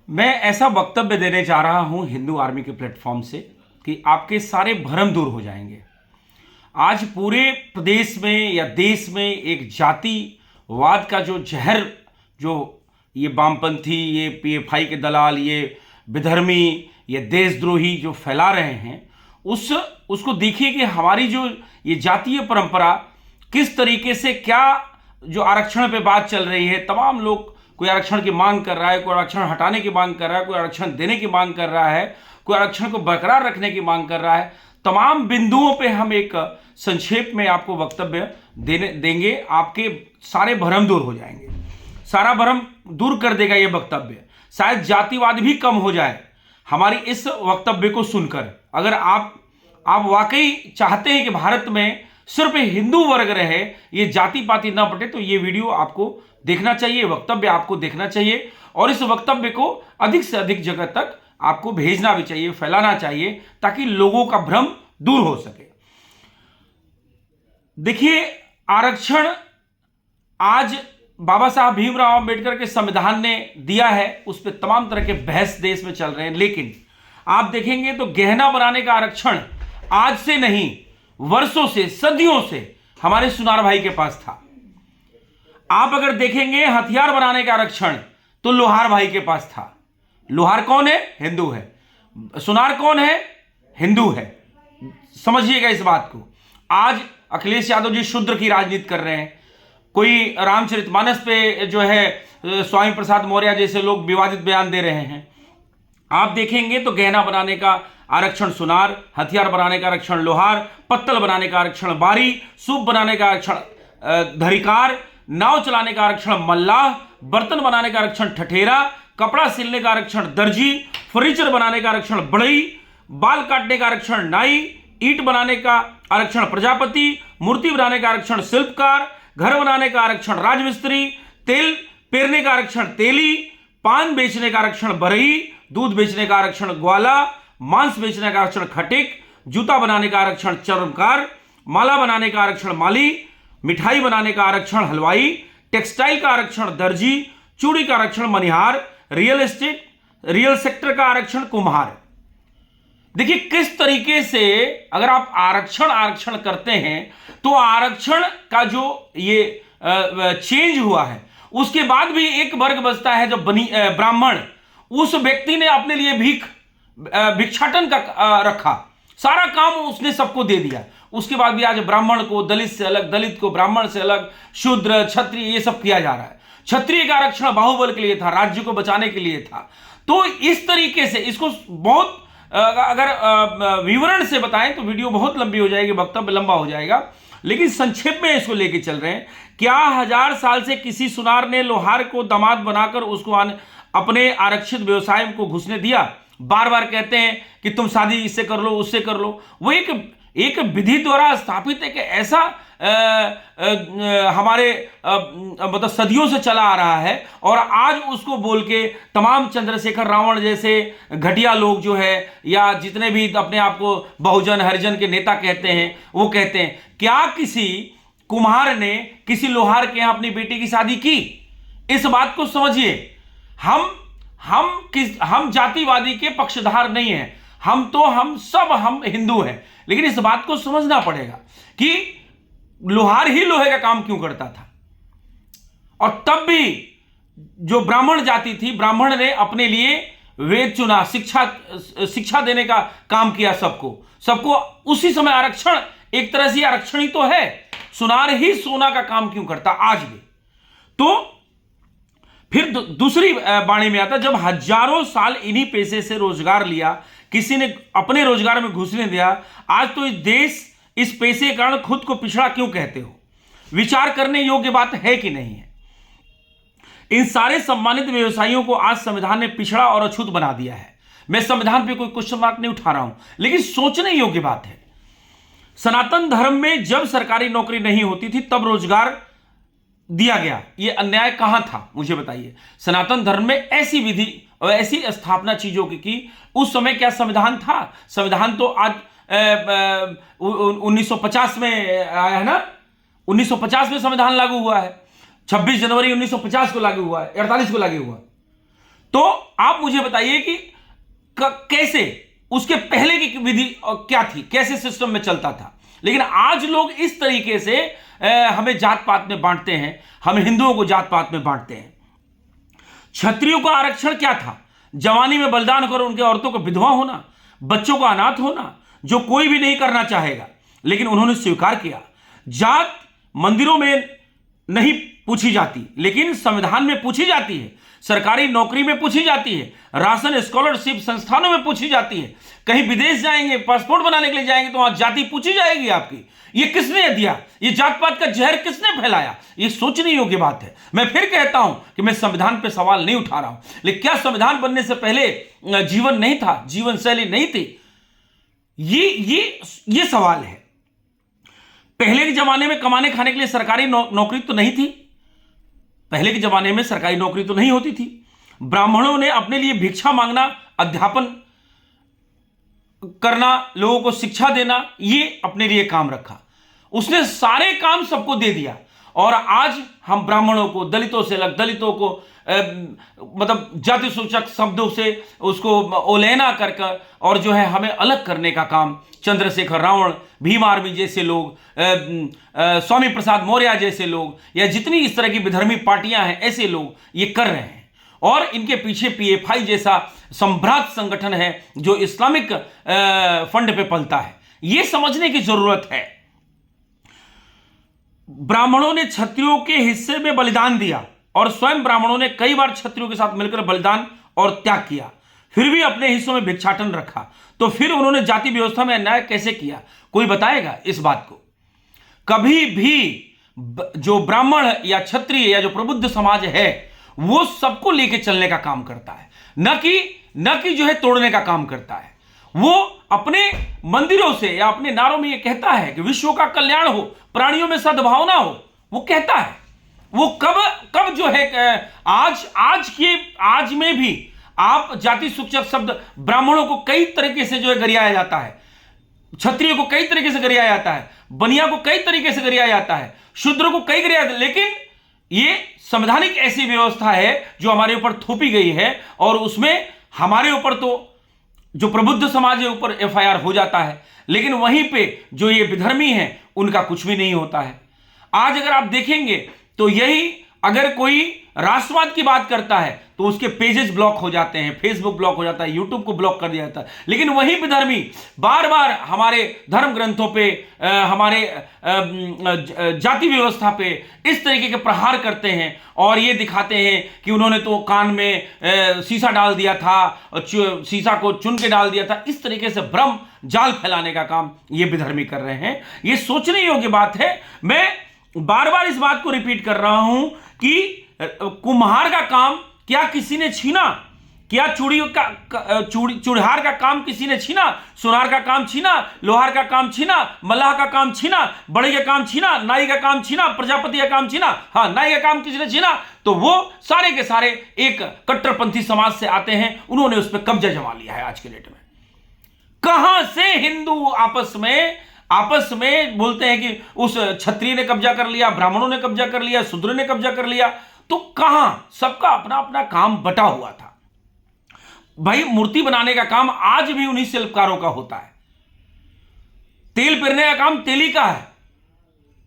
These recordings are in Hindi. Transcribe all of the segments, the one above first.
मैं ऐसा वक्तव्य देने जा रहा हूं हिंदू आर्मी के प्लेटफॉर्म से कि आपके सारे भ्रम दूर हो जाएंगे। आज पूरे प्रदेश में या देश में एक जातिवाद का जो जहर, जो ये वामपंथी, ये पीएफआई के दलाल, ये विधर्मी, ये देशद्रोही जो फैला रहे हैं, उसको देखिए कि हमारी जो ये जातीय परंपरा किस तरीके से, क्या जो आरक्षण पे बात चल रही है, तमाम लोग, कोई आरक्षण की मांग कर रहा है, कोई आरक्षण हटाने की मांग कर रहा है, कोई आरक्षण देने की मांग कर रहा है, कोई आरक्षण को बरकरार रखने की मांग कर रहा है। तमाम बिंदुओं पे हम एक संक्षेप में आपको वक्तव्य देंगे। आपके सारे भ्रम दूर हो जाएंगे, सारा भ्रम दूर कर देगा ये वक्तव्य। शायद जातिवाद भी कम हो जाए हमारी इस वक्तव्य को सुनकर। अगर आप वाकई चाहते हैं कि भारत में सिर्फ हिंदू वर्ग रहे, ये जाति पाति ना बटे, तो ये वीडियो आपको देखना चाहिए, वक्तव्य आपको देखना चाहिए और इस वक्तव्य को अधिक से अधिक जगह तक आपको भेजना भी चाहिए, फैलाना चाहिए, ताकि लोगों का भ्रम दूर हो सके। देखिए, आरक्षण आज बाबा साहब भीमराव अंबेडकर के संविधान ने दिया है, उस पर तमाम तरह के बहस देश में चल रहे हैं। लेकिन आप देखेंगे तो गहना बनाने का आरक्षण आज से नहीं, वर्षों से, सदियों से हमारे सुनार भाई के पास था। आप अगर देखेंगे हथियार बनाने का आरक्षण तो लोहार भाई के पास था। लोहार कौन है? हिंदू है। सुनार कौन है? हिंदू है। समझिएगा इस बात को। आज अखिलेश यादव जी शूद्र की राजनीति कर रहे हैं। कोई रामचरितमानस पे जो है स्वामी प्रसाद मौर्य जैसे लोग विवादित बयान दे रहे हैं। आप देखेंगे तो गहना बनाने का आरक्षण सुनार, हथियार बनाने का आरक्षण लोहार, पत्तल बनाने का आरक्षण बारी, सूप बनाने का आरक्षण धरिकार, नाव चलाने का आरक्षण मल्लाह, बर्तन बनाने का आरक्षण ठठेरा, कपड़ा सिलने का आरक्षण दर्जी, फर्नीचर बनाने का आरक्षण बढ़ई, बाल काटने का आरक्षण नाई, ईंट बनाने का आरक्षण प्रजापति, मूर्ति बनाने का आरक्षण शिल्पकार, घर बनाने का आरक्षण राजमिस्त्री, तेल पेरने का आरक्षण तेली, पान बेचने का आरक्षण बरई, दूध बेचने का आरक्षण ग्वाला, मांस बेचने का आरक्षण खटिक, जूता बनाने का आरक्षण चर्मकार, माला बनाने का आरक्षण माली, मिठाई बनाने का आरक्षण हलवाई, टेक्सटाइल का आरक्षण दर्जी, चूड़ी का आरक्षण मनिहार, रियल सेक्टर का आरक्षण कुम्हार। देखिए किस तरीके से अगर आप आरक्षण करते हैं तो आरक्षण का जो ये चेंज हुआ है, उसके बाद भी एक वर्ग बचता है जो ब्राह्मण। उस व्यक्ति ने अपने लिए भिक्षाटन का रखा, सारा काम उसने सबको दे दिया। उसके बाद भी आज ब्राह्मण को दलित से अलग, दलित को ब्राह्मण से अलग, शूद्र, क्षत्रिय, ये सब किया जा रहा है। क्षत्रिय का आरक्षण बाहुबल के लिए था, राज्य को बचाने के लिए था। तो इस तरीके से इसको बहुत अगर विवरण से बताएं तो वीडियो बहुत लंबी हो जाएगी, वक्तव्य लंबा हो जाएगा, लेकिन संक्षेप में इसको लेके चल रहे हैं। क्या 1000 साल से किसी सुनार ने लोहार को दामाद बनाकर उसको अपने आरक्षित व्यवसाय को घुसने दिया? बार बार कहते हैं कि तुम शादी इससे कर लो, उससे कर लो। वो एक विधि द्वारा स्थापित एक ऐसा हमारे मतलब सदियों से चला आ रहा है, और आज उसको बोल के तमाम चंद्रशेखर रावण जैसे घटिया लोग जो है, या जितने भी अपने आप को बहुजन हरिजन के नेता कहते हैं, वो कहते हैं क्या किसी कुम्हार ने किसी लोहार के यहां अपनी बेटी की शादी की? इस बात को समझिए। हम जातिवादी के पक्षधार नहीं हैं। हम हिंदू हैं, लेकिन इस बात को समझना पड़ेगा कि लोहार ही लोहे का काम क्यों करता था। और तब भी जो ब्राह्मण जाति थी, ब्राह्मण ने अपने लिए वेद चुना, शिक्षा देने का काम किया सबको। उसी समय आरक्षण एक तरह से आरक्षण ही तो है। सुनार ही सोना का काम क्यों करता आज भी? तो फिर दूसरी वाणी में आता, जब हजारों साल इन्हीं पैसे से रोजगार लिया, किसी ने अपने रोजगार में घुसने दिया, आज तो इस देश इस पैसे के कारण खुद को पिछड़ा क्यों कहते हो? विचार करने योग्य बात है कि नहीं है? इन सारे सम्मानित व्यवसायियों को आज संविधान ने पिछड़ा और अछूत बना दिया है। मैं संविधान पे कोई क्वेश्चन मार्क नहीं उठा रहा हूं, लेकिन सोचने योग्य बात है। सनातन धर्म में जब सरकारी नौकरी नहीं होती थी तब रोजगार दिया गया। यह अन्याय कहां था, मुझे बताइए। सनातन धर्म में ऐसी विधि और ऐसी स्थापना चीजों की उस समय क्या संविधान था? संविधान तो आज 1950 में आया है ना, 1950 में संविधान लागू हुआ है, 26 जनवरी 1950 को लागू हुआ है, 48 को लागू हुआ। तो आप मुझे बताइए कि कैसे उसके पहले की विधि क्या थी, कैसे सिस्टम में चलता था। लेकिन आज लोग इस तरीके से हमें जात पात में बांटते हैं, हम हिंदुओं को जात पात में बांटते हैं। क्षत्रियों का आरक्षण क्या था? जवानी में बलिदान कर उनके औरतों को विधवा होना, बच्चों को अनाथ होना, जो कोई भी नहीं करना चाहेगा, लेकिन उन्होंने स्वीकार किया। जात मंदिरों में नहीं पूछी जाती, लेकिन संविधान में पूछी जाती है, सरकारी नौकरी में पूछी जाती है, राशन स्कॉलरशिप संस्थानों में पूछी जाती है। कहीं विदेश जाएंगे, पासपोर्ट बनाने के लिए जाएंगे तो वहां जाति पूछी जाएगी आपकी। ये किसने दिया? ये जात पात का जहर किसने फैलाया? ये सोचने योग्य बात है। मैं फिर कहता हूं कि मैं संविधान पे सवाल नहीं उठा रहा हूं, लेकिन क्या संविधान बनने से पहले जीवन नहीं था, जीवन शैली नहीं थी? ये सवाल है। पहले के जमाने में कमाने खाने के लिए सरकारी नौकरी तो नहीं थी। पहले के जमाने में सरकारी नौकरी तो नहीं होती थी। ब्राह्मणों ने अपने लिए भिक्षा मांगना, अध्यापन करना, लोगों को शिक्षा देना, ये अपने लिए काम रखा। उसने सारे काम सबको दे दिया। और आज हम ब्राह्मणों को, दलितों से अलग, दलितों को मतलब जाति सूचक शब्दों से उसको ओलेना कर और जो है हमें अलग करने का काम चंद्रशेखर रावण, भीम आर्मी जैसे लोग, स्वामी प्रसाद मौर्य जैसे लोग, या जितनी इस तरह की विधर्मी पार्टियां हैं, ऐसे लोग ये कर रहे हैं। और इनके पीछे पीएफआई जैसा संभ्रात संगठन है जो इस्लामिक फंड पे पलता है। यह समझने की जरूरत है। ब्राह्मणों ने क्षत्रियों के हिस्से में बलिदान दिया और स्वयं ब्राह्मणों ने कई बार क्षत्रियों के साथ मिलकर बलिदान और त्याग किया, फिर भी अपने हिस्सों में भिक्षाटन रखा। तो फिर उन्होंने जाति व्यवस्था में अन्याय कैसे किया? कोई बताएगा इस बात को? कभी भी जो ब्राह्मण या क्षत्रिय या जो प्रबुद्ध समाज है वो सबको लेके चलने का काम करता है, न कि जो है तोड़ने का काम करता है। वो अपने मंदिरों से या अपने नारों में ये कहता है कि विश्व का कल्याण हो, प्राणियों में सद्भावना हो, वो कहता है। वो कब जो है आज में भी आप जाति सूचक शब्द ब्राह्मणों को कई तरीके से जो है गरियाया जाता है, क्षत्रिय को कई तरीके से गरियाया जाता है, बनिया को कई तरीके से गरियाया जाता है, शूद्र को कई गरियाया जाता है। लेकिन ये संवैधानिक ऐसी व्यवस्था है जो हमारे ऊपर थोपी गई है और उसमें हमारे ऊपर तो जो प्रबुद्ध समाज है ऊपर एफआईआर हो जाता है, लेकिन वहीं पे जो ये विधर्मी हैं उनका कुछ भी नहीं होता है। आज अगर आप देखेंगे तो यही अगर कोई राष्ट्रवाद की बात करता है तो उसके पेजेस ब्लॉक हो जाते हैं, फेसबुक ब्लॉक हो जाता है, यूट्यूब को ब्लॉक कर दिया जाता है। लेकिन वही विधर्मी बार बार हमारे धर्म ग्रंथों पे, हमारे जाति व्यवस्था पे इस तरीके के प्रहार करते हैं और ये दिखाते हैं कि उन्होंने तो कान में शीशा डाल दिया था, शीशा को चुन के डाल दिया था। इस तरीके से भ्रम जाल फैलाने का काम ये विधर्मी कर रहे हैं। ये सोचने योग्य बात है। मैं बार बार इस बात को रिपीट कर रहा हूं कि कुम्हार का काम क्या किसी ने छीना? क्या चूड़हार का काम किसी ने छीना? सुनार का काम छीना? लोहार का काम छीना? मल्लाह का काम छीना? बड़े का काम छीना? नाई का काम छीना? प्रजापति का काम छीना? हाँ, नाई का काम किसी ने छीना तो वो सारे के सारे एक कट्टरपंथी समाज से आते हैं, उन्होंने उस पर कब्जा जमा लिया है आज के डेट में। कहां से हिंदू आपस में बोलते हैं कि उस क्षत्रिय ने कब्जा कर लिया, ब्राह्मणों ने कब्जा कर लिया, शूद्र ने कब्जा कर लिया? तो कहां? सबका अपना अपना काम बटा हुआ था। भाई, मूर्ति बनाने का काम आज भी उन्हीं शिल्पकारों का होता है। तेल पेरने का काम तेली का है।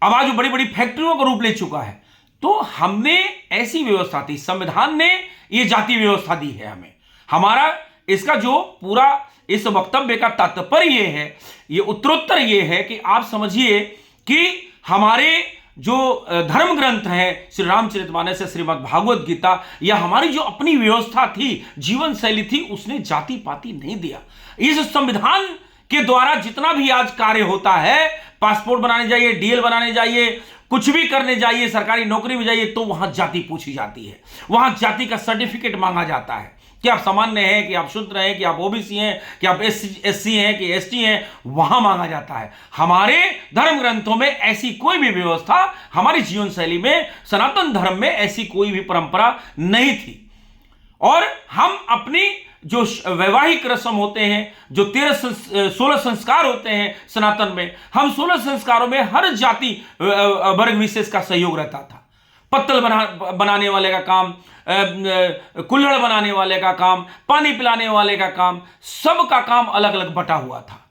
अब आज बड़ी बड़ी फैक्ट्रियों का रूप ले चुका है। तो हमने ऐसी व्यवस्था थी, संविधान ने यह जाति व्यवस्था दी है हमें। हमारा इसका जो पूरा इस वक्तव्य का तात्पर्य यह है, ये उत्तरोत्तर ये है कि आप समझिए कि हमारे जो धर्म ग्रंथ हैं, श्री रामचरितमानस से श्रीमद् भागवत गीता, या हमारी जो अपनी व्यवस्था थी, जीवन शैली थी, उसने जाति पाति नहीं दिया। इस संविधान के द्वारा जितना भी आज कार्य होता है, पासपोर्ट बनाने जाइए, डीएल बनाने जाइए, कुछ भी करने जाइए, सरकारी नौकरी में जाइए, तो वहां जाति पूछी जाती है, वहां जाति का सर्टिफिकेट मांगा जाता है कि आप सामान्य हैं, कि आप शूद्र हैं, कि आप ओबीसी हैं, कि आप एससी हैं, कि एसटी हैं, वहां मांगा जाता है। हमारे धर्म ग्रंथों में ऐसी कोई भी व्यवस्था, हमारी जीवन शैली में, सनातन धर्म में ऐसी कोई भी परंपरा नहीं थी। और हम अपनी जो वैवाहिक रस्म होते हैं, जो 16 संस्कार होते हैं सनातन में, हम 16 संस्कारों में हर जाति वर्ग विशेष का सहयोग रहता था। पत्तल बनाने वाले का काम, कुल्हड़ बनाने वाले का काम, पानी पिलाने वाले का काम, सबका काम अलग अलग बटा हुआ था।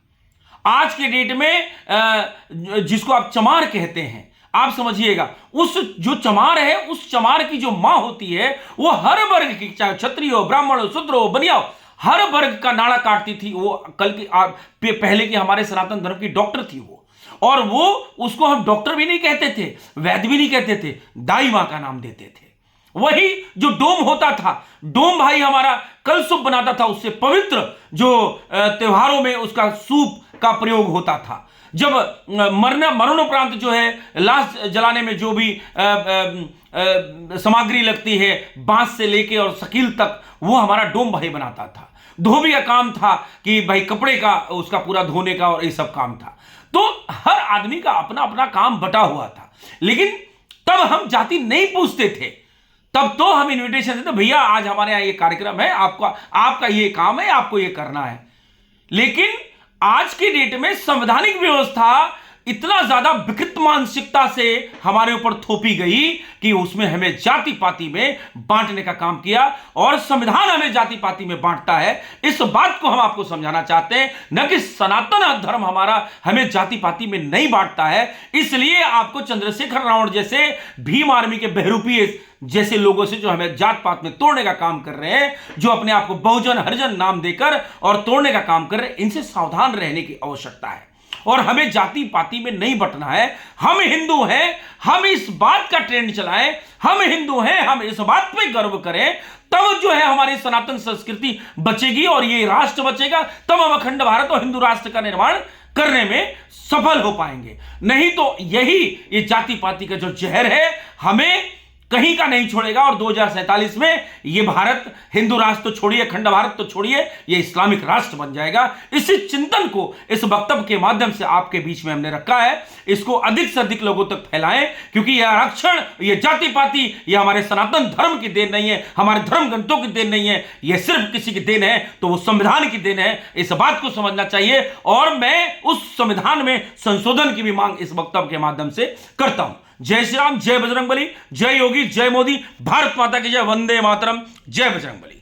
आज के डेट में जिसको आप चमार कहते हैं, आप समझिएगा, उस जो चमार है, उस चमार की जो मां होती है वो हर वर्ग की, चाहे क्षत्रिय हो, ब्राह्मण हो, शूद्र हो, बनिया हो, हर वर्ग का नाड़ा काटती थी। वो कल की पहले की हमारे सनातन धर्म की डॉक्टर थी वो, और वो उसको हम डॉक्टर भी नहीं कहते थे, वैद्य भी नहीं कहते थे, दाई मां का नाम देते थे। वही जो डोम होता था, डोम भाई हमारा कल सूप बनाता था, उससे पवित्र जो त्योहारों में उसका सूप का प्रयोग होता था। जब मरणोपरांत जो है लाश जलाने में जो भी सामग्री लगती है, बांस से लेके और शकील तक, वो हमारा डोम भाई बनाता था। धोबी का काम था कि भाई कपड़े का उसका पूरा धोने का और ये सब काम था। तो हर आदमी का अपना अपना काम बटा हुआ था। लेकिन तब हम जाति नहीं पूछते थे, तब तो हम इनविटेशन देते, भैया आज हमारे यहां ये कार्यक्रम है, आपका ये काम है, आपको ये करना है। लेकिन आज की डेट में संवैधानिक व्यवस्था इतना ज्यादा विकृत मानसिकता से हमारे ऊपर थोपी गई कि उसमें हमें जाति पाति में बांटने का काम किया, और संविधान हमें जाति पाति में बांटता है। इस बात को हम आपको समझाना चाहते हैं, न कि सनातन धर्म हमारा हमें जाति पाति में नहीं बांटता है। इसलिए आपको चंद्रशेखर रावण जैसे भीम आर्मी के बहरूपी जैसे लोगों से जो हमें जात पात में तोड़ने का काम कर रहे हैं, जो अपने आप को बहुजन हरिजन नाम देकर और तोड़ने का काम कर रहे हैं, इनसे सावधान रहने की आवश्यकता है। और हमें जाति पाति में नहीं बंटना है। हम हिंदू हैं, हम इस बात का ट्रेंड चलाएं, हम हिंदू हैं, हम इस बात पे गर्व करें, तब जो है हमारी सनातन संस्कृति बचेगी और ये राष्ट्र बचेगा। तब हम अखंड भारत और हिंदू राष्ट्र का निर्माण करने में सफल हो पाएंगे। नहीं तो ये जाति पाति का जो जहर है हमें कहीं का नहीं छोड़ेगा, और 2047 में ये भारत हिंदू राष्ट्र तो छोड़िए, अखंड भारत तो छोड़िए, ये इस्लामिक राष्ट्र बन जाएगा। इसी चिंतन को इस वक्तव्य के माध्यम से आपके बीच में हमने रखा है। इसको अधिक से अधिक लोगों तक फैलाएं, क्योंकि यह आरक्षण, ये जाति पाति, ये हमारे सनातन धर्म की देन नहीं है, हमारे धर्म ग्रंथों की देन नहीं है, यह सिर्फ किसी की देन है तो वो संविधान की देन है। इस बात को समझना चाहिए, और मैं उस संविधान में संशोधन की भी मांग इस वक्तव्य के माध्यम से करता हूं। जय श्री राम, जय बजरंगबली, जय योगी, जय मोदी, भारत माता की जय, वंदे मातरम, जय बजरंगबली।